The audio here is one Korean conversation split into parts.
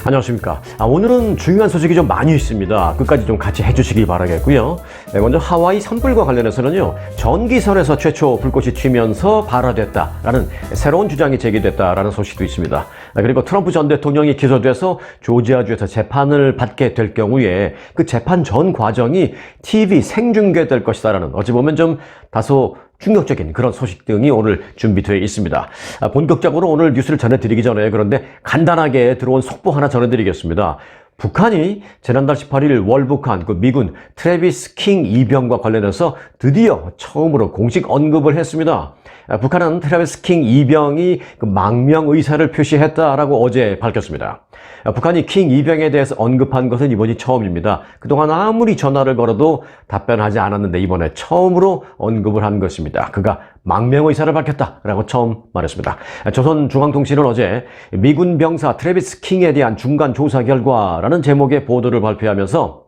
안녕하십니까. 오늘은 중요한 소식이 좀 많이 있습니다. 끝까지 좀 같이 해주시기 바라겠고요. 먼저 하와이 산불과 관련해서는요, 전기선에서 최초 불꽃이 튀면서 발화됐다라는 새로운 주장이 제기됐다라는 소식도 있습니다. 그리고 트럼프 전 대통령이 기소돼서 조지아주에서 재판을 받게 될 경우에 그 재판 전 과정이 TV 생중계될 것이다라는, 어찌 보면 좀 다소 충격적인 그런 소식 등이 오늘 준비되어 있습니다. 본격적으로 오늘 뉴스를 전해드리기 전에 그런데 간단하게 들어온 속보 하나 전해드리겠습니다. 북한이 지난달 18일 월북한 그 미군 트래비스 킹 이병과 관련해서 드디어 처음으로 공식 언급을 했습니다. 북한은 트래비스 킹 이병이 그 망명 의사를 표시했다라고 어제 밝혔습니다. 북한이 킹 이병에 대해서 언급한 것은 이번이 처음입니다. 그동안 아무리 전화를 걸어도 답변하지 않았는데 이번에 처음으로 언급을 한 것입니다. 그가 망명 의사를 밝혔다라고 처음 말했습니다. 조선중앙통신은 어제 미군 병사 트래비스 킹에 대한 중간 조사 결과라는 제목의 보도를 발표하면서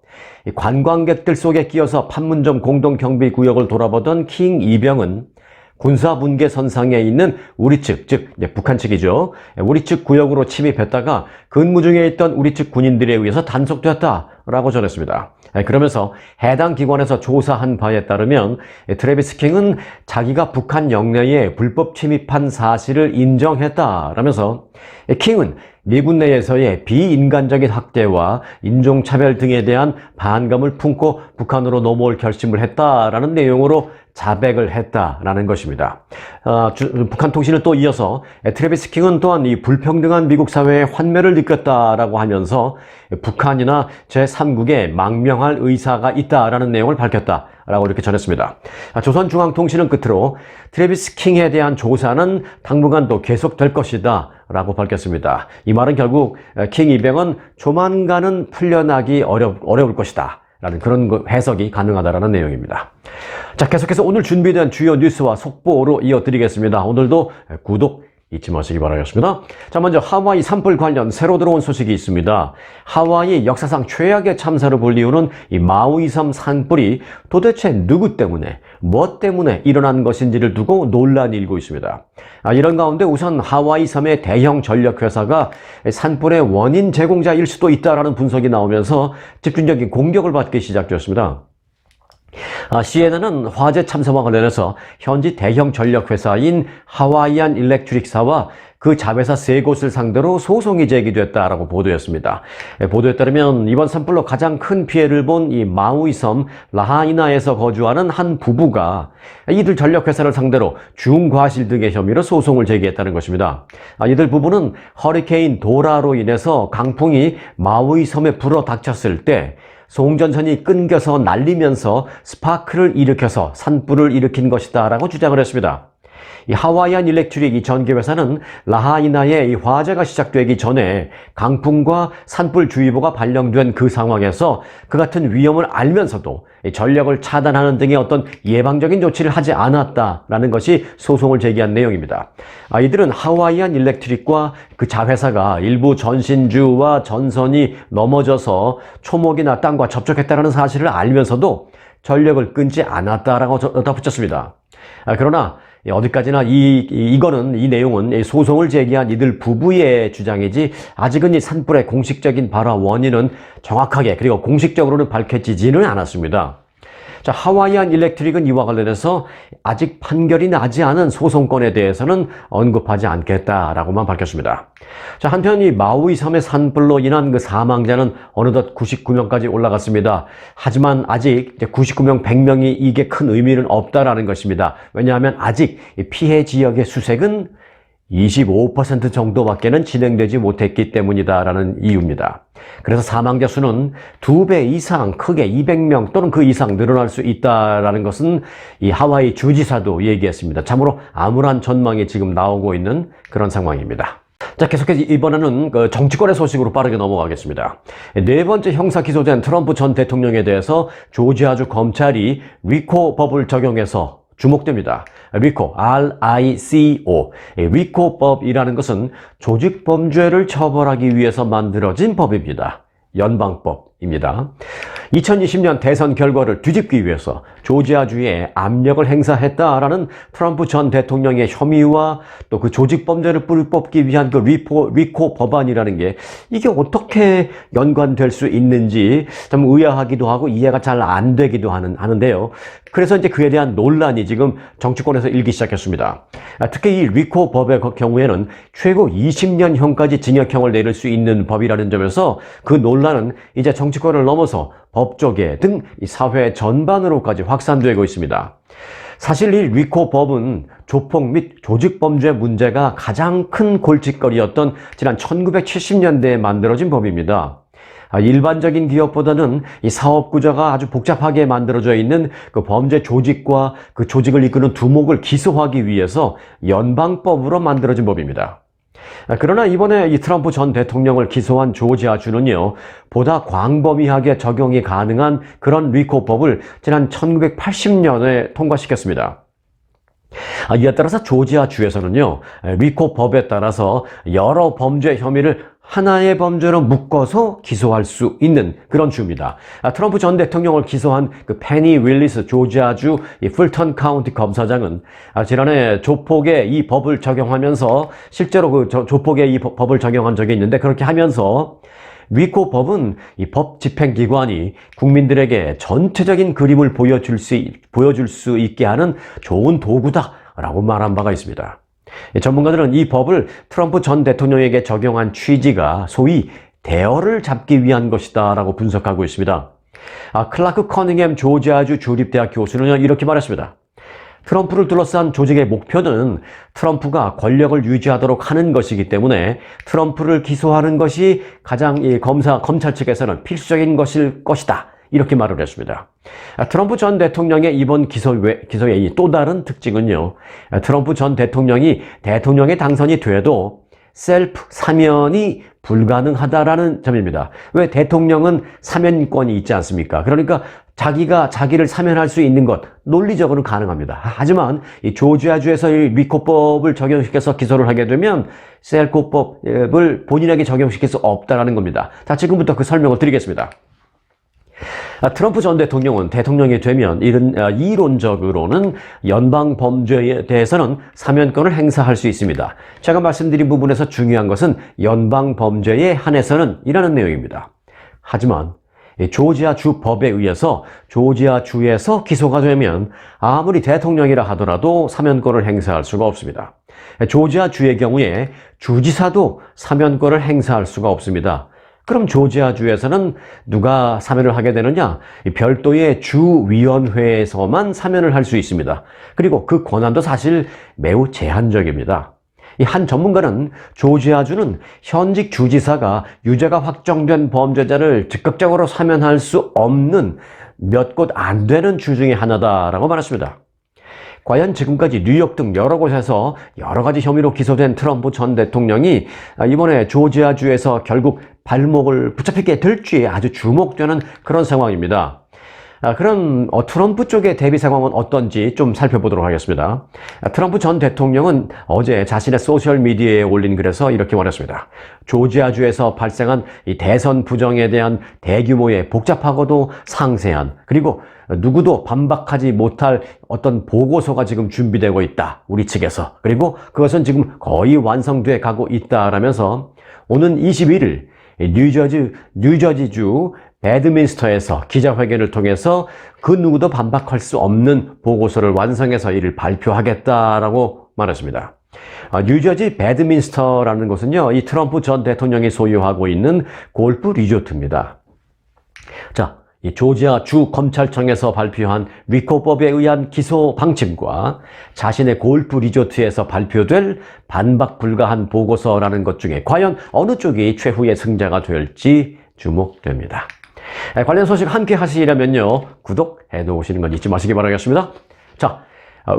관광객들 속에 끼어서 판문점 공동경비구역을 돌아보던 킹 이병은 군사분계선상에 있는 우리 측, 즉 북한 측이죠. 우리 측 구역으로 침입했다가 근무 중에 있던 우리 측 군인들에 의해서 단속되었다라고 전했습니다. 그러면서 해당 기관에서 조사한 바에 따르면 트래비스 킹은 자기가 북한 영내에 불법 침입한 사실을 인정했다라면서 킹은 미군 내에서의 비인간적인 학대와 인종차별 등에 대한 반감을 품고 북한으로 넘어올 결심을 했다라는 내용으로 자백을 했다라는 것입니다. 북한 통신은 또 이어서 트래비스 킹은 또한 이 불평등한 미국 사회의 환멸을 느꼈다라고 하면서 북한이나 제3국에 망명할 의사가 있다라는 내용을 밝혔다라고 이렇게 전했습니다. 조선중앙통신은 끝으로 트래비스 킹에 대한 조사는 당분간 또 계속될 것이다 라고 밝혔습니다. 이 말은 결국 킹 이병은 조만간은 풀려나기 어려울 것이다 라는 그런 해석이 가능하다라는 내용입니다. 자, 계속해서 오늘 준비된 주요 뉴스와 속보로 이어드리겠습니다. 오늘도 구독 잊지 마시기 바라겠습니다. 자, 먼저 하와이 산불 관련 새로 들어온 소식이 있습니다. 하와이 역사상 최악의 참사로 불리우는 이 마우이 섬 산불이 도대체 누구 때문에, 뭐 때문에 일어난 것인지를 두고 논란이 일고 있습니다. 이런 가운데 우선 하와이 섬의 대형 전력회사가 산불의 원인 제공자일 수도 있다라는 분석이 나오면서 집중적인 공격을 받기 시작되었습니다. CNN은 화재 참사와 관련해서 현지 대형 전력회사인 하와이안 일렉트릭사와 그 자회사 3곳을 상대로 소송이 제기됐다라고 보도했습니다. 보도에 따르면 이번 산불로 가장 큰 피해를 본 이 마우이 섬 라하이나에서 거주하는 한 부부가 이들 전력회사를 상대로 중과실 등의 혐의로 소송을 제기했다는 것입니다. 이들 부부는 허리케인 도라로 인해서 강풍이 마우이 섬에 불어 닥쳤을 때 송전선이 끊겨서 날리면서 스파크를 일으켜서 산불을 일으킨 것이다 라고 주장을 했습니다. 이 하와이안 일렉트릭 이 전기회사는 라하이나에 이 화재가 시작되기 전에 강풍과 산불주의보가 발령된 그 상황에서 그 같은 위험을 알면서도 전력을 차단하는 등의 어떤 예방적인 조치를 하지 않았다라는 것이 소송을 제기한 내용입니다. 이들은 하와이안 일렉트릭과 그 자회사가 일부 전신주와 전선이 넘어져서 초목이나 땅과 접촉했다는 사실을 알면서도 전력을 끊지 않았다라고 덧붙였습니다. 그러나 어디까지나 이 내용은 소송을 제기한 이들 부부의 주장이지 아직은 이 산불의 공식적인 발화 원인은 정확하게 그리고 공식적으로는 밝혀지지는 않았습니다. 자, 하와이안 일렉트릭은 이와 관련해서 아직 판결이 나지 않은 소송건에 대해서는 언급하지 않겠다라고만 밝혔습니다. 자, 한편 이 마우이 섬의 산불로 인한 그 사망자는 어느덧 99명까지 올라갔습니다. 하지만 아직 이제 99명, 100명이 이게 큰 의미는 없다라는 것입니다. 왜냐하면 아직 피해 지역의 수색은 25% 정도밖에는 진행되지 못했기 때문이다라는 이유입니다. 그래서 사망자 수는 2배 이상 크게 200명 또는 그 이상 늘어날 수 있다라는 것은 이 하와이 주지사도 얘기했습니다. 참으로 암울한 전망이 지금 나오고 있는 그런 상황입니다. 자, 계속해서 이번에는 그 정치권의 소식으로 빠르게 넘어가겠습니다. 4번째 형사 기소된 트럼프 전 대통령에 대해서 조지아주 검찰이 리코 법을 적용해서 주목됩니다. 리코, R-I-C-O. 리코법이라는 것은 조직범죄를 처벌하기 위해서 만들어진 법입니다. 연방법. 법입니다. 2020년 대선 결과를 뒤집기 위해서 조지아주에 압력을 행사했다라는 트럼프 전 대통령의 혐의와 또 그 조직 범죄를 뿌리뽑기 위한 그 리코 법안이라는 게 이게 어떻게 연관될 수 있는지 좀 의아하기도 하고 이해가 잘 안 되기도 하는데요. 그래서 이제 그에 대한 논란이 지금 정치권에서 일기 시작했습니다. 특히 이 리코 법의 경우에는 최고 20년형까지 징역형을 내릴 수 있는 법이라는 점에서 그 논란은 이제 정치권을 넘어서 법조계 등 사회 전반으로까지 확산되고 있습니다. 사실 이 리코 법은 조폭 및 조직범죄 문제가 가장 큰 골칫거리였던 지난 1970년대에 만들어진 법입니다. 일반적인 기업보다는 이 사업 구조가 아주 복잡하게 만들어져 있는 그 범죄 조직과 그 조직을 이끄는 두목을 기소하기 위해서 연방법으로 만들어진 법입니다. 그러나 이번에 이 트럼프 전 대통령을 기소한 조지아주는요, 보다 광범위하게 적용이 가능한 그런 리코법을 지난 1980년에 통과시켰습니다. 이에 따라서 조지아주에서는요, 리코법에 따라서 여러 범죄 혐의를 하나의 범죄로 묶어서 기소할 수 있는 그런 주입니다. 트럼프 전 대통령을 기소한 그 페니 윌리스 조지아주 이 풀턴 카운티 검사장은 지난해 조폭에 이 법을 적용하면서 실제로 그 조폭에 이 법을 적용한 적이 있는데 그렇게 하면서 리코 법은 이 법 집행기관이 국민들에게 전체적인 그림을 보여줄 수 있게 하는 좋은 도구다라고 말한 바가 있습니다. 전문가들은 이 법을 트럼프 전 대통령에게 적용한 취지가 소위 대어를 잡기 위한 것이다 라고 분석하고 있습니다. 클라크 커닝햄 조지아주 주립대학 교수는 이렇게 말했습니다. 트럼프를 둘러싼 조직의 목표는 트럼프가 권력을 유지하도록 하는 것이기 때문에 트럼프를 기소하는 것이 가장 검찰 측에서는 필수적인 것일 것이다. 이렇게 말을 했습니다. 트럼프 전 대통령의 이번 기소의 또 다른 특징은요, 트럼프 전 대통령이 대통령에 당선이 돼도 셀프 사면이 불가능하다라는 점입니다. 왜? 대통령은 사면권이 있지 않습니까? 그러니까 자기가 자기를 사면할 수 있는 것, 논리적으로는 가능합니다. 하지만 이 조지아주에서 이 리코법을 적용시켜서 기소를 하게 되면 셀코법을 본인에게 적용시킬 수 없다라는 겁니다. 자, 지금부터 그 설명을 드리겠습니다. 트럼프 전 대통령은 대통령이 되면 이론적으로는 연방 범죄에 대해서는 사면권을 행사할 수 있습니다. 제가 말씀드린 부분에서 중요한 것은 연방 범죄에 한해서는 이라는 내용입니다. 하지만 조지아주 법에 의해서 조지아주에서 기소가 되면 아무리 대통령이라 하더라도 사면권을 행사할 수가 없습니다. 조지아주의 경우에 주지사도 사면권을 행사할 수가 없습니다. 그럼 조지아주에서는 누가 사면을 하게 되느냐? 별도의 주위원회에서만 사면을 할 수 있습니다. 그리고 그 권한도 사실 매우 제한적입니다. 이 한 전문가는 조지아주는 현직 주지사가 유죄가 확정된 범죄자를 적극적으로 사면할 수 없는 몇 곳 안 되는 주 중에 하나다라고 말했습니다. 과연 지금까지 뉴욕 등 여러 곳에서 여러 가지 혐의로 기소된 트럼프 전 대통령이 이번에 조지아주에서 결국 발목을 붙잡히게 될지 아주 주목되는 그런 상황입니다. 그럼 트럼프 쪽의 대비 상황은 어떤지 좀 살펴보도록 하겠습니다. 트럼프 전 대통령은 어제 자신의 소셜미디어에 올린 글에서 이렇게 말했습니다. 조지아주에서 발생한 이 대선 부정에 대한 대규모의 복잡하고도 상세한 그리고 누구도 반박하지 못할 어떤 보고서가 지금 준비되고 있다. 우리 측에서. 그리고 그것은 지금 거의 완성돼 가고 있다라면서 오는 21일 뉴저지주 배드민스터에서 기자회견을 통해서 그 누구도 반박할 수 없는 보고서를 완성해서 이를 발표하겠다라고 말했습니다. 뉴저지 배드민스터라는 곳은요, 이 트럼프 전 대통령이 소유하고 있는 골프 리조트입니다. 자, 이 조지아 주 검찰청에서 발표한 리코법에 의한 기소 방침과 자신의 골프 리조트에서 발표될 반박 불가한 보고서라는 것 중에 과연 어느 쪽이 최후의 승자가 될지 주목됩니다. 관련 소식 함께 하시려면요, 구독해 놓으시는 건 잊지 마시기 바라겠습니다. 자,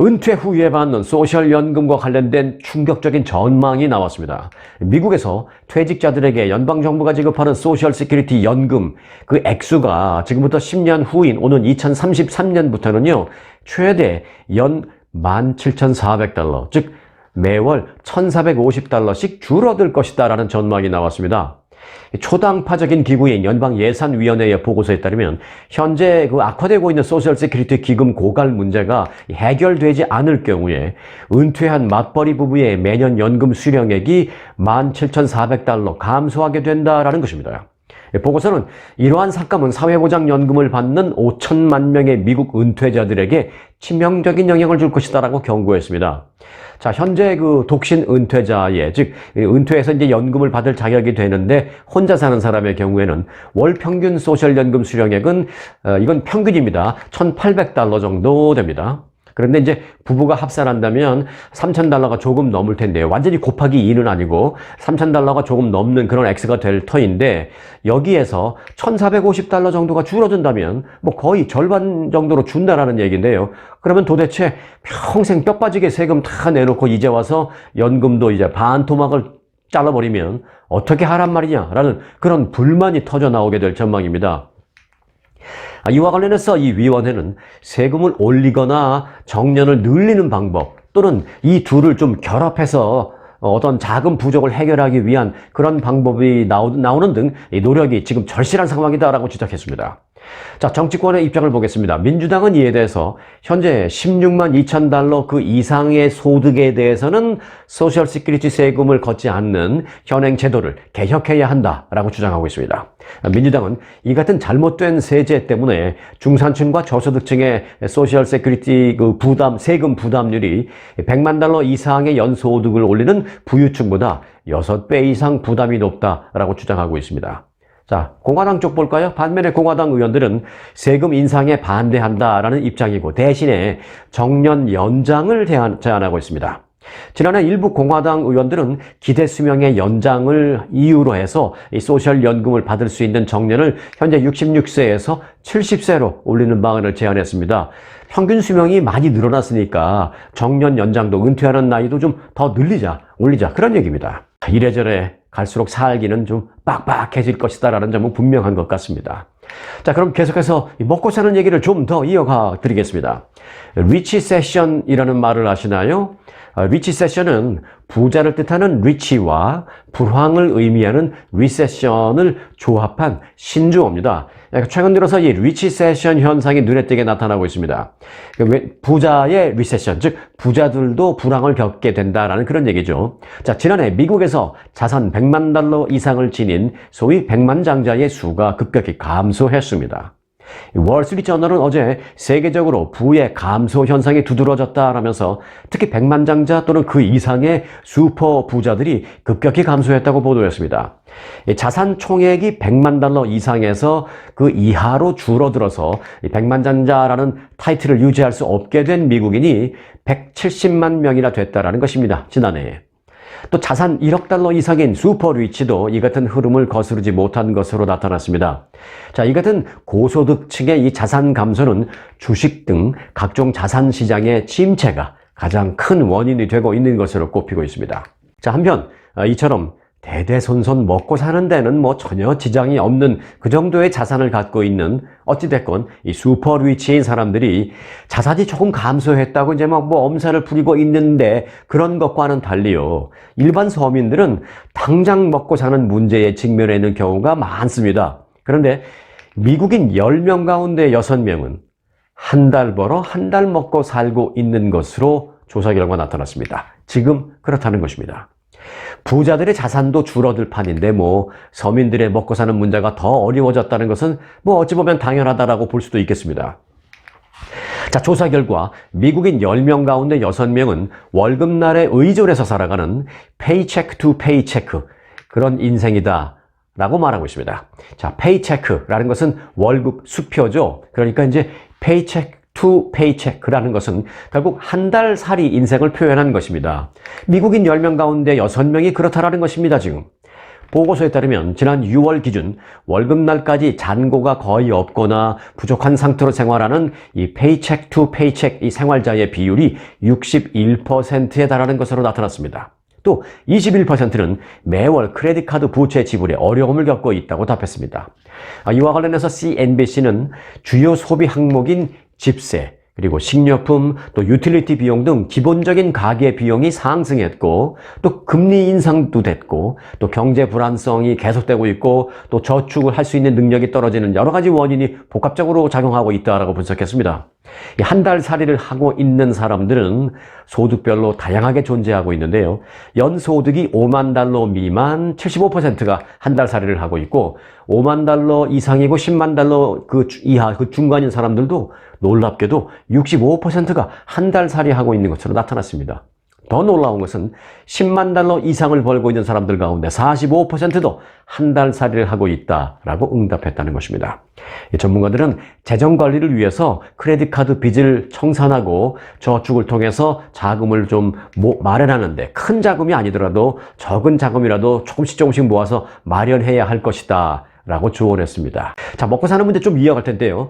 은퇴 후에 받는 소셜연금과 관련된 충격적인 전망이 나왔습니다. 미국에서 퇴직자들에게 연방정부가 지급하는 소셜 시큐리티 연금 그 액수가 지금부터 10년 후인 오는 2033년부터는요 최대 연 17,400달러 즉 매월 1,450달러씩 줄어들 것이다 라는 전망이 나왔습니다. 초당파적인 기구인 연방예산위원회의 보고서에 따르면 현재 악화되고 있는 소셜 세큐리티 기금 고갈 문제가 해결되지 않을 경우에 은퇴한 맞벌이 부부의 매년 연금 수령액이 17,400달러 감소하게 된다라는 것입니다. 보고서는 이러한 삭감은 사회보장연금을 받는 5천만 명의 미국 은퇴자들에게 치명적인 영향을 줄 것이다라고 경고했습니다. 자, 현재 독신 은퇴자의, 즉, 은퇴해서 이제 연금을 받을 자격이 되는데 혼자 사는 사람의 경우에는 월 평균 소셜연금 수령액은, 이건 평균입니다. 1,800달러 정도 됩니다. 그런데 이제 부부가 합산한다면 3,000달러가 조금 넘을 텐데요. 완전히 곱하기 2는 아니고 3,000달러가 조금 넘는 그런 X가 될 터인데 여기에서 1,450달러 정도가 줄어든다면 뭐 거의 절반 정도로 준다라는 얘기인데요. 그러면 도대체 평생 뼈 빠지게 세금 다 내놓고 이제 와서 연금도 이제 반토막을 잘라버리면 어떻게 하란 말이냐라는 그런 불만이 터져 나오게 될 전망입니다. 이와 관련해서 이 위원회는 세금을 올리거나 정년을 늘리는 방법 또는 이 둘을 좀 결합해서 어떤 자금 부족을 해결하기 위한 그런 방법이 나오는 등 이 노력이 지금 절실한 상황이다라고 지적했습니다. 자, 정치권의 입장을 보겠습니다. 민주당은 이에 대해서 현재 16만 2천 달러 그 이상의 소득에 대해서는 소셜 시큐리티 세금을 걷지 않는 현행 제도를 개혁해야 한다라고 주장하고 있습니다. 민주당은 이 같은 잘못된 세제 때문에 중산층과 저소득층의 소셜 시큐리티 세금 부담률이 100만 달러 이상의 연소득을 올리는 부유층보다 6배 이상 부담이 높다라고 주장하고 있습니다. 자, 공화당 쪽 볼까요? 반면에 공화당 의원들은 세금 인상에 반대한다라는 입장이고 대신에 정년 연장을 제안하고 있습니다. 지난해 일부 공화당 의원들은 기대 수명의 연장을 이유로 해서 이 소셜 연금을 받을 수 있는 정년을 현재 66세에서 70세로 올리는 방안을 제안했습니다. 평균 수명이 많이 늘어났으니까 정년 연장도 은퇴하는 나이도 좀 더 올리자 그런 얘기입니다. 이래저래 갈수록 살기는 좀 빡빡해질 것이다라는 점은 분명한 것 같습니다. 자, 그럼 계속해서 먹고 사는 얘기를 좀 더 이어가 드리겠습니다. 리치세션이라는 말을 아시나요? 리치세션은 부자를 뜻하는 리치와 불황을 의미하는 리세션을 조합한 신조어입니다. 최근 들어서 이 리치세션 현상이 눈에 띄게 나타나고 있습니다. 부자의 리세션, 즉 부자들도 불황을 겪게 된다라는 그런 얘기죠. 자, 지난해 미국에서 자산 100만 달러 이상을 지닌 소위 백만장자의 수가 급격히 감소했습니다. 월스트리트저널은 어제 세계적으로 부의 감소 현상이 두드러졌다라면서 특히 백만장자 또는 그 이상의 슈퍼 부자들이 급격히 감소했다고 보도했습니다. 자산 총액이 100만 달러 이상에서 그 이하로 줄어들어서 백만장자라는 타이틀을 유지할 수 없게 된 미국인이 170만 명이나 됐다라는 것입니다. 지난해에. 또 자산 1억 달러 이상인 슈퍼 리치도 이 같은 흐름을 거스르지 못한 것으로 나타났습니다. 자, 이 같은 고소득층의 이 자산 감소는 주식 등 각종 자산 시장의 침체가 가장 큰 원인이 되고 있는 것으로 꼽히고 있습니다. 자, 한편 이처럼 대대손손 먹고 사는 데는 뭐 전혀 지장이 없는 그 정도의 자산을 갖고 있는 어찌됐건 이 슈퍼 리치인 사람들이 자산이 조금 감소했다고 이제 막 뭐 엄살을 부리고 있는데 그런 것과는 달리요. 일반 서민들은 당장 먹고 사는 문제에 직면해 있는 경우가 많습니다. 그런데 미국인 10명 가운데 6명은 한 달 벌어 한 달 먹고 살고 있는 것으로 조사 결과 나타났습니다. 지금 그렇다는 것입니다. 부자들의 자산도 줄어들 판인데 뭐 서민들의 먹고 사는 문제가 더 어려워졌다는 것은 뭐 어찌 보면 당연하다라고 볼 수도 있겠습니다. 자, 조사 결과 미국인 10명 가운데 6명은 월급날에 의존해서 살아가는 페이체크 투 페이체크 그런 인생이다 라고 말하고 있습니다. 자, 페이체크라는 것은 월급 수표죠. 그러니까 이제 페이체크 투 페이체크라는 것은 결국 한 달 살이 인생을 표현한 것입니다. 미국인 10명 가운데 6명이 그렇다라는 것입니다, 지금. 보고서에 따르면 지난 6월 기준 월급날까지 잔고가 거의 없거나 부족한 상태로 생활하는 이 페이체크 투 페이체크 이 생활자의 비율이 61%에 달하는 것으로 나타났습니다. 또 21%는 매월 크레딧 카드 부채 지불에 어려움을 겪고 있다고 답했습니다. 이와 관련해서 CNBC는 주요 소비 항목인 집세, 그리고 식료품, 또 유틸리티 비용 등 기본적인 가계 비용이 상승했고, 또 금리 인상도 됐고, 또 경제 불안성이 계속되고 있고, 또 저축을 할 수 있는 능력이 떨어지는 여러 가지 원인이 복합적으로 작용하고 있다라고 분석했습니다. 한 달 살이를 하고 있는 사람들은 소득별로 다양하게 존재하고 있는데요. 연소득이 5만 달러 미만 75%가 한 달 살이를 하고 있고, 5만 달러 이상이고 10만 달러 이하 중간인 사람들도 놀랍게도 65%가 한 달 살이 하고 있는 것처럼 나타났습니다. 더 놀라운 것은 10만 달러 이상을 벌고 있는 사람들 가운데 45%도 한 달 살이를 하고 있다라고 응답했다는 것입니다. 전문가들은 재정 관리를 위해서 크레딧 카드 빚을 청산하고 저축을 통해서 자금을 좀 마련하는데, 큰 자금이 아니더라도 적은 자금이라도 조금씩 모아서 마련해야 할 것이다 라고 조언했습니다. 자, 먹고 사는 문제 좀 이어갈 텐데요.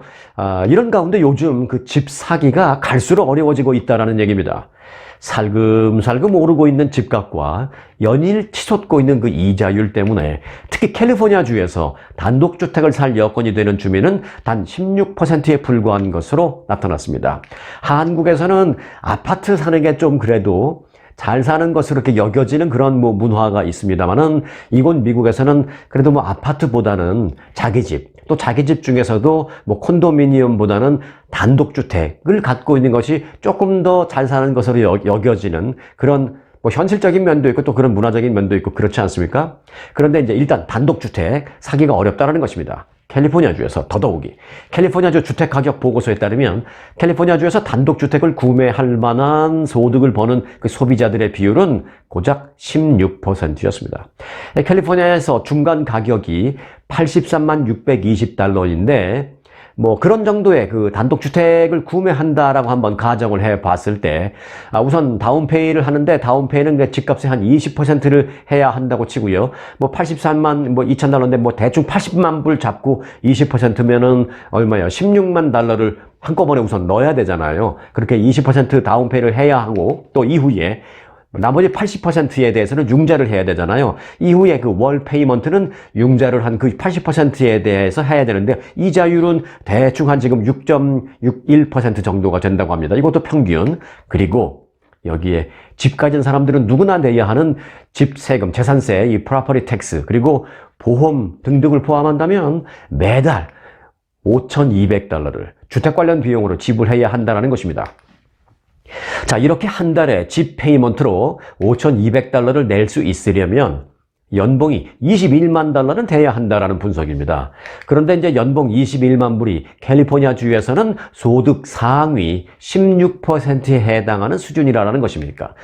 이런 가운데 요즘 그 집 사기가 갈수록 어려워지고 있다는 얘기입니다. 살금살금 오르고 있는 집값과 연일 치솟고 있는 그 이자율 때문에 특히 캘리포니아주에서 단독주택을 살 여건이 되는 주민은 단 16%에 불과한 것으로 나타났습니다. 한국에서는 아파트 사는 게 좀 그래도 잘 사는 것으로 이렇게 여겨지는 그런 문화가 있습니다만은, 이곳 미국에서는 그래도 아파트보다는 자기 집, 또 자기 집 중에서도 콘도미니엄보다는 단독주택을 갖고 있는 것이 조금 더 잘 사는 것으로 여겨지는 그런 현실적인 면도 있고 또 그런 문화적인 면도 있고 그렇지 않습니까? 그런데 이제 일단 단독주택 사기가 어렵다는 것입니다. 캘리포니아주에서 더더욱이 캘리포니아주 주택가격 보고서에 따르면 캘리포니아주에서 단독주택을 구매할 만한 소득을 버는 그 소비자들의 비율은 고작 16%였습니다. 캘리포니아에서 중간 가격이 83만 620달러인데 그런 정도의 그 단독주택을 구매한다라고 한번 가정을 해 봤을 때, 우선 다운페이를 하는데, 다운페이는 집값의 한 20%를 해야 한다고 치고요. 83만 2,000달러인데 대충 80만 불 잡고 20%면은 얼마예요? 16만 달러를 한꺼번에 우선 넣어야 되잖아요. 그렇게 20% 다운페이를 해야 하고, 또 이후에 나머지 80%에 대해서는 융자를 해야 되잖아요. 이후에 그 월 페이먼트는 융자를 한 그 80%에 대해서 해야 되는데, 이자율은 대충 한 지금 6.61% 정도가 된다고 합니다. 이것도 평균. 그리고 여기에 집 가진 사람들은 누구나 내야 하는 집 세금, 재산세, 이 프로퍼티 텍스, 그리고 보험 등등을 포함한다면 매달 5,200달러를 주택 관련 비용으로 지불해야 한다는 것입니다. 자, 이렇게 한 달에 집 페이먼트로 5,200달러를 낼 수 있으려면 연봉이 21만 달러는 돼야 한다라는 분석입니다. 그런데 이제 연봉 21만 불이 캘리포니아 주에서는 소득 상위 16%에 해당하는 수준이라는 것입니다.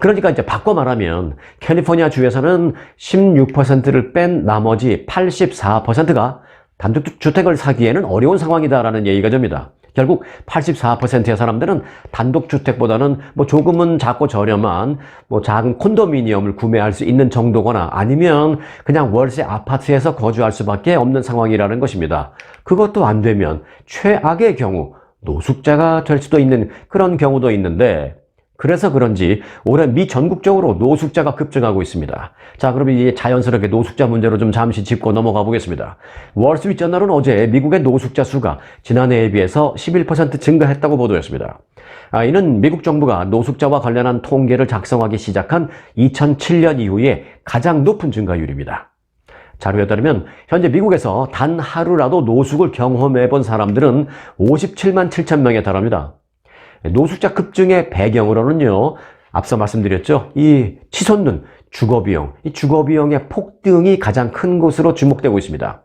그러니까 이제 바꿔 말하면 캘리포니아 주에서는 16%를 뺀 나머지 84%가 단독주택을 사기에는 어려운 상황이다라는 얘기가 됩니다. 결국 84%의 사람들은 단독주택보다는 조금은 작고 저렴한 작은 콘도미니엄을 구매할 수 있는 정도거나, 아니면 그냥 월세 아파트에서 거주할 수밖에 없는 상황이라는 것입니다. 그것도 안 되면 최악의 경우 노숙자가 될 수도 있는 그런 경우도 있는데, 그래서 그런지 올해 미 전국적으로 노숙자가 급증하고 있습니다. 자, 그럼 이제 자연스럽게 노숙자 문제로 좀 잠시 짚고 넘어가 보겠습니다. 월스트리트저널은 어제 미국의 노숙자 수가 지난해에 비해서 11% 증가했다고 보도했습니다. 이는 미국 정부가 노숙자와 관련한 통계를 작성하기 시작한 2007년 이후에 가장 높은 증가율입니다. 자료에 따르면 현재 미국에서 단 하루라도 노숙을 경험해 본 사람들은 57만 7천 명에 달합니다. 노숙자 급증의 배경으로는요, 앞서 말씀드렸죠, 이 치솟는 주거비용, 이 주거비용의 폭등이 가장 큰 것으로 주목되고 있습니다.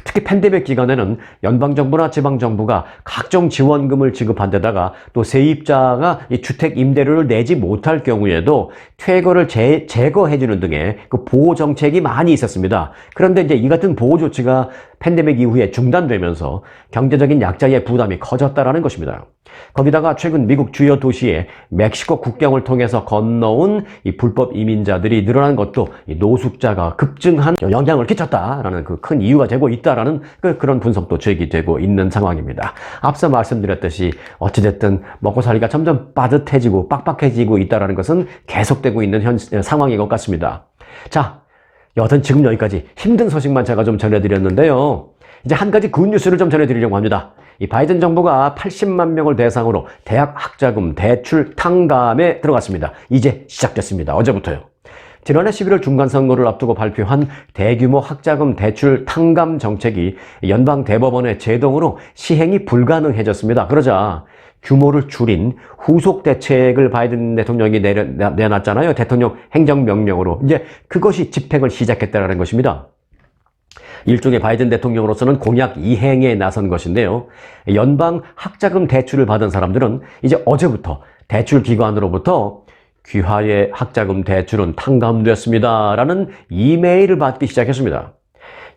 특히 팬데믹 기간에는 연방정부나 지방정부가 각종 지원금을 지급한 데다가 또 세입자가 이 주택 임대료를 내지 못할 경우에도 퇴거를 제거해주는 등의 그 보호 정책이 많이 있었습니다. 그런데 이제 이 같은 보호 조치가 팬데믹 이후에 중단되면서 경제적인 약자의 부담이 커졌다라는 것입니다. 거기다가 최근 미국 주요 도시에 멕시코 국경을 통해서 건너온 이 불법 이민자들이 늘어난 것도 이 노숙자가 급증한 영향을 끼쳤다라는 그 큰 이유가 되고 있다라는 그런 분석도 제기되고 있는 상황입니다. 앞서 말씀드렸듯이 어찌됐든 먹고 살기가 점점 빠듯해지고 빡빡해지고 있다라는 것은 계속되고 있는 상황인 것 같습니다. 자, 여하튼 지금 여기까지 힘든 소식만 제가 좀 전해드렸는데요. 이제 한 가지 굿뉴스를 좀 전해드리려고 합니다. 이 바이든 정부가 80만 명을 대상으로 대학 학자금 대출 탕감에 들어갔습니다. 이제 시작됐습니다. 어제부터요. 지난해 11월 중간선거를 앞두고 발표한 대규모 학자금 대출 탕감 정책이 연방 대법원의 제동으로 시행이 불가능해졌습니다. 그러자 규모를 줄인 후속 대책을 바이든 대통령이 내놨잖아요. 대통령 행정명령으로. 이제 그것이 집행을 시작했다는 것입니다. 일종의 바이든 대통령으로서는 공약 이행에 나선 것인데요. 연방 학자금 대출을 받은 사람들은 이제 어제부터 대출 기관으로부터 귀하의 학자금 대출은 탕감됐습니다 라는 이메일을 받기 시작했습니다.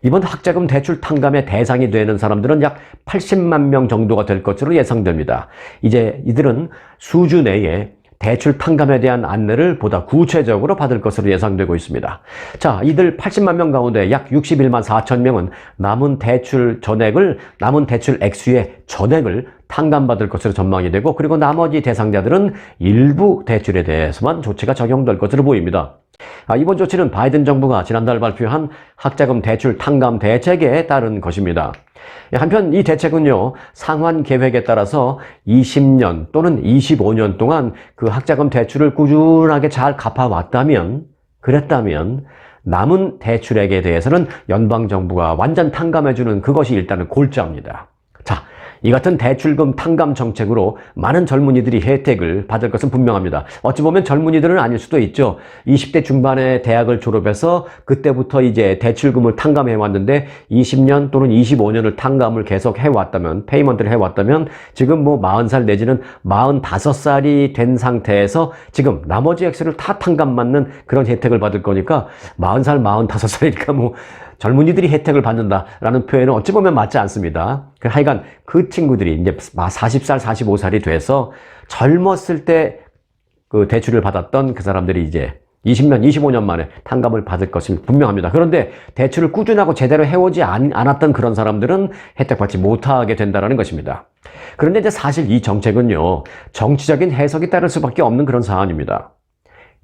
이번 학자금 대출 탕감의 대상이 되는 사람들은 약 80만 명 정도가 될 것으로 예상됩니다. 이제 이들은 수주 내에 대출 탕감에 대한 안내를 보다 구체적으로 받을 것으로 예상되고 있습니다. 자, 이들 80만 명 가운데 약 61만 4천 명은 남은 대출 액수의 전액을 탕감받을 것으로 전망이 되고, 그리고 나머지 대상자들은 일부 대출에 대해서만 조치가 적용될 것으로 보입니다. 이번 조치는 바이든 정부가 지난달 발표한 학자금 대출 탕감 대책에 따른 것입니다. 한편 이 대책은요, 상환 계획에 따라서 20년 또는 25년 동안 그 학자금 대출을 꾸준하게 잘 그랬다면 남은 대출액에 대해서는 연방정부가 완전 탕감해주는 그것이 일단은 골자입니다. 자, 이 같은 대출금 탕감 정책으로 많은 젊은이들이 혜택을 받을 것은 분명합니다. 어찌 보면 젊은이들은 아닐 수도 있죠. 20대 중반에 대학을 졸업해서 그때부터 이제 대출금을 탕감해 왔는데 20년 또는 25년을 탕감을 계속 해왔다면, 페이먼트를 해왔다면 지금 뭐 40살 내지는 45살이 된 상태에서 지금 나머지 액수를 다 탕감받는 그런 혜택을 받을 거니까 40살, 45살이니까 뭐 젊은이들이 혜택을 받는다라는 표현은 어찌 보면 맞지 않습니다. 하여간 그 친구들이 이제 40살, 45살이 돼서 젊었을 때 그 대출을 받았던 그 사람들이 이제 20년, 25년 만에 탕감을 받을 것이 분명합니다. 그런데 대출을 꾸준하고 제대로 해오지 않았던 그런 사람들은 혜택받지 못하게 된다는 것입니다. 그런데 이제 사실 이 정책은요, 정치적인 해석이 따를 수밖에 없는 그런 사안입니다.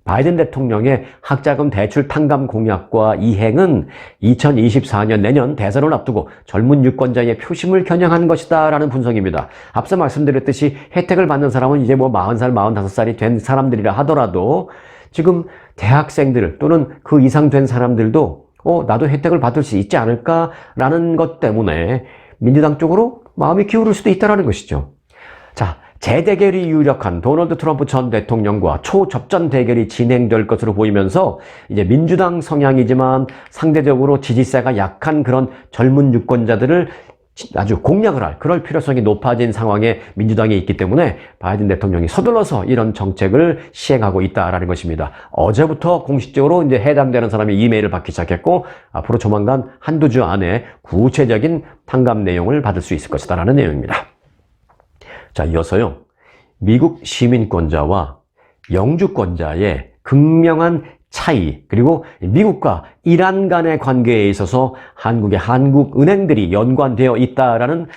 바이든 대통령의 학자금 대출 탕감 공약과 이행은 2024년 내년 대선을 앞두고 젊은 유권자의 표심을 겨냥한 것이다 라는 분석입니다. 앞서 말씀드렸듯이 혜택을 받는 사람은 이제 뭐 40살, 45살이 된 사람들이라 하더라도 지금 대학생들 또는 그 이상 된 사람들도 나도 혜택을 받을 수 있지 않을까라는 것 때문에 민주당 쪽으로 마음이 기울을 수도 있다는 것이죠. 자, 재대결이 유력한 도널드 트럼프 전 대통령과 초접전 대결이 진행될 것으로 보이면서 이제 민주당 성향이지만 상대적으로 지지세가 약한 그런 젊은 유권자들을 아주 공략을 할 그럴 필요성이 높아진 상황에 민주당이 있기 때문에 바이든 대통령이 서둘러서 이런 정책을 시행하고 있다라는 것입니다. 어제부터 공식적으로 이제 해당되는 사람이 이메일을 받기 시작했고 앞으로 조만간 한두 주 안에 구체적인 탕감 내용을 받을 수 있을 것이다라는 내용입니다. 자, 이어서요. 미국 시민권자와 영주권자의 극명한 차이, 그리고 미국과 이란 간의 관계에 있어서 한국의 한국은행들이 연관되어 있다라는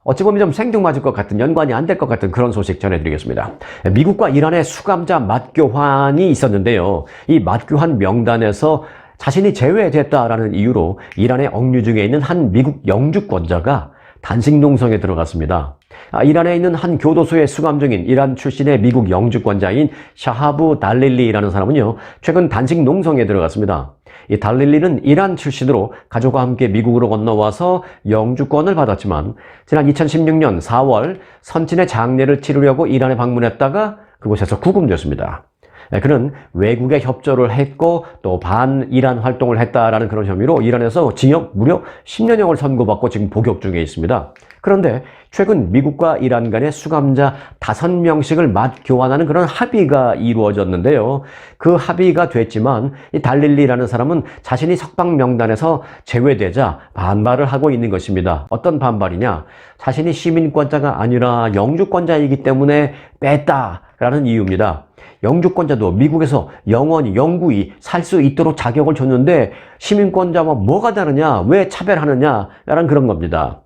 어찌 보면 좀 생뚱맞을 것 같은, 연관이 안 될 것 같은 그런 소식 전해드리겠습니다. 미국과 이란의 수감자 맞교환이 있었는데요. 이 맞교환 명단에서 자신이 제외됐다라는 이유로 이란의 억류 중에 있는 한 미국 영주권자가 단식 농성에 들어갔습니다. 이란에 있는 한 교도소에 수감 중인 이란 출신의 미국 영주권자인 샤하브 달릴리라는 사람은요, 최근 단식 농성에 들어갔습니다. 이 달릴리는 이란 출신으로 가족과 함께 미국으로 건너와서 영주권을 받았지만 지난 2016년 4월 선친의 장례를 치르려고 이란에 방문했다가 그곳에서 구금됐습니다. 그는 외국에 협조를 했고 또 반이란 활동을 했다라는 그런 혐의로 이란에서 징역 무려 10년형을 선고받고 지금 복역 중에 있습니다. 그런데 최근 미국과 이란 간의 수감자 5명씩을 맞교환하는 그런 합의가 이루어졌는데요. 그 합의가 됐지만 이 달릴리라는 사람은 자신이 석방 명단에서 제외되자 반발을 하고 있는 것입니다. 어떤 반발이냐? 자신이 시민권자가 아니라 영주권자이기 때문에 뺐다라는 이유입니다. 영주권자도 미국에서 영원히 영구히 살 수 있도록 자격을 줬는데 시민권자와 뭐가 다르냐? 왜 차별하느냐라는 그런 겁니다.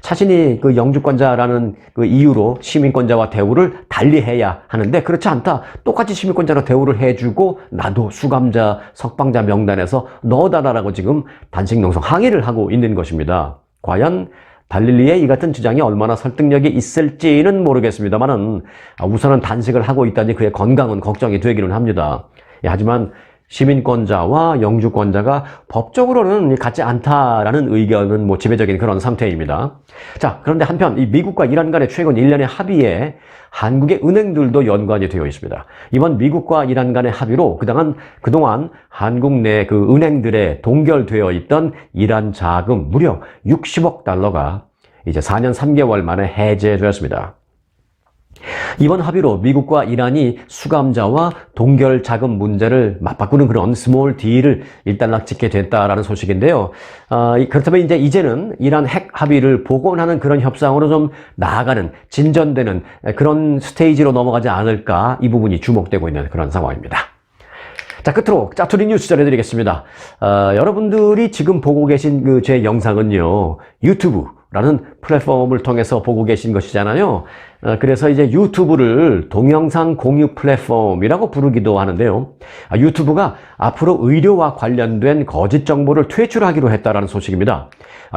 자신이 그 영주권자라는 그 이유로 시민권자와 대우를 달리해야 하는데 그렇지 않다. 똑같이 시민권자로 대우를 해주고 나도 수감자, 석방자 명단에서 넣어달라고 지금 단식 농성 항의를 하고 있는 것입니다. 과연 달릴리의 이 같은 주장이 얼마나 설득력이 있을지는 모르겠습니다만은 우선은 단식을 하고 있다니 그의 건강은 걱정이 되기는 합니다. 하지만 시민권자와 영주권자가 법적으로는 같지 않다라는 의견은 뭐 지배적인 그런 상태입니다. 자, 그런데 한편 이 미국과 이란 간의 최근 일련의 합의에 한국의 은행들도 연관이 되어 있습니다. 이번 미국과 이란 간의 합의로 그동안 한국 내 그 은행들에 동결되어 있던 이란 자금 무려 60억 달러가 이제 4년 3개월 만에 해제되었습니다. 이번 합의로 미국과 이란이 수감자와 동결 자금 문제를 맞바꾸는 그런 스몰 딜을 일단락 짓게 됐다라는 소식인데요. 그렇다면 이제는 이란 핵 합의를 복원하는 그런 협상으로 좀 나아가는, 진전되는 그런 스테이지로 넘어가지 않을까, 이 부분이 주목되고 있는 그런 상황입니다. 자, 끝으로 짜투리 뉴스 전해드리겠습니다. 여러분들이 지금 보고 계신 제 영상은요, 유튜브라는 플랫폼을 통해서 보고 계신 것이잖아요. 그래서 이제 유튜브를 동영상 공유 플랫폼이라고 부르기도 하는데요. 유튜브가 앞으로 의료와 관련된 거짓 정보를 퇴출하기로 했다라는 소식입니다.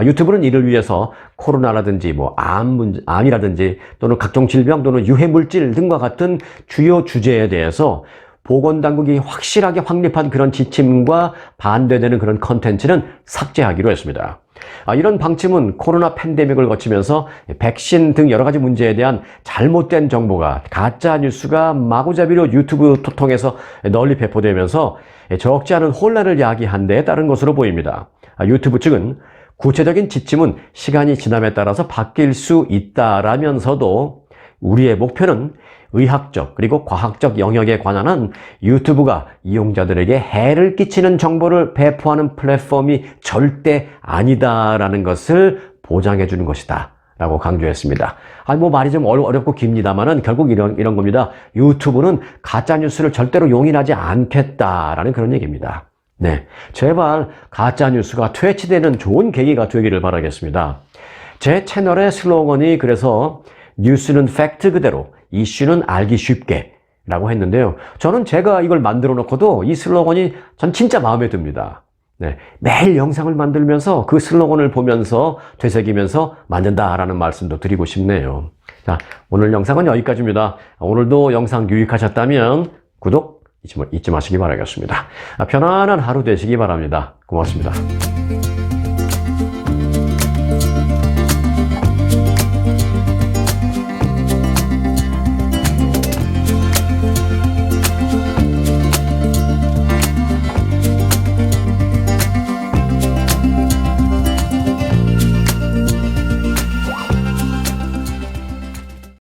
유튜브는 이를 위해서 코로나라든지 뭐 암이라든지 또는 각종 질병 또는 유해 물질 등과 같은 주요 주제에 대해서 보건당국이 확실하게 확립한 그런 지침과 반대되는 그런 컨텐츠는 삭제하기로 했습니다. 이런 방침은 코로나 팬데믹을 거치면서 백신 등 여러 가지 문제에 대한 잘못된 정보가, 가짜 뉴스가 마구잡이로 유튜브 통해서 널리 배포되면서 적지 않은 혼란을 야기한 데 따른 것으로 보입니다. 유튜브 측은 구체적인 지침은 시간이 지남에 따라서 바뀔 수 있다라면서도 우리의 목표는 의학적 그리고 과학적 영역에 관한 유튜브가 이용자들에게 해를 끼치는 정보를 배포하는 플랫폼이 절대 아니다라는 것을 보장해 주는 것이다 라고 강조했습니다. 뭐 말이 좀 어렵고 깁니다만은 결국 이런 겁니다. 유튜브는 가짜뉴스를 절대로 용인하지 않겠다라는 그런 얘기입니다. 네, 제발 가짜뉴스가 퇴치되는 좋은 계기가 되기를 바라겠습니다. 제 채널의 슬로건이 그래서 뉴스는 팩트 그대로, 이슈는 알기 쉽게 라고 했는데요. 저는 제가 이걸 만들어 놓고도 이 슬로건이 전 진짜 마음에 듭니다. 네, 매일 영상을 만들면서 그 슬로건을 보면서 되새기면서 만든다라는 말씀도 드리고 싶네요. 자, 오늘 영상은 여기까지입니다. 오늘도 영상 유익하셨다면 구독 잊지 마시기 바라겠습니다. 편안한 하루 되시기 바랍니다. 고맙습니다.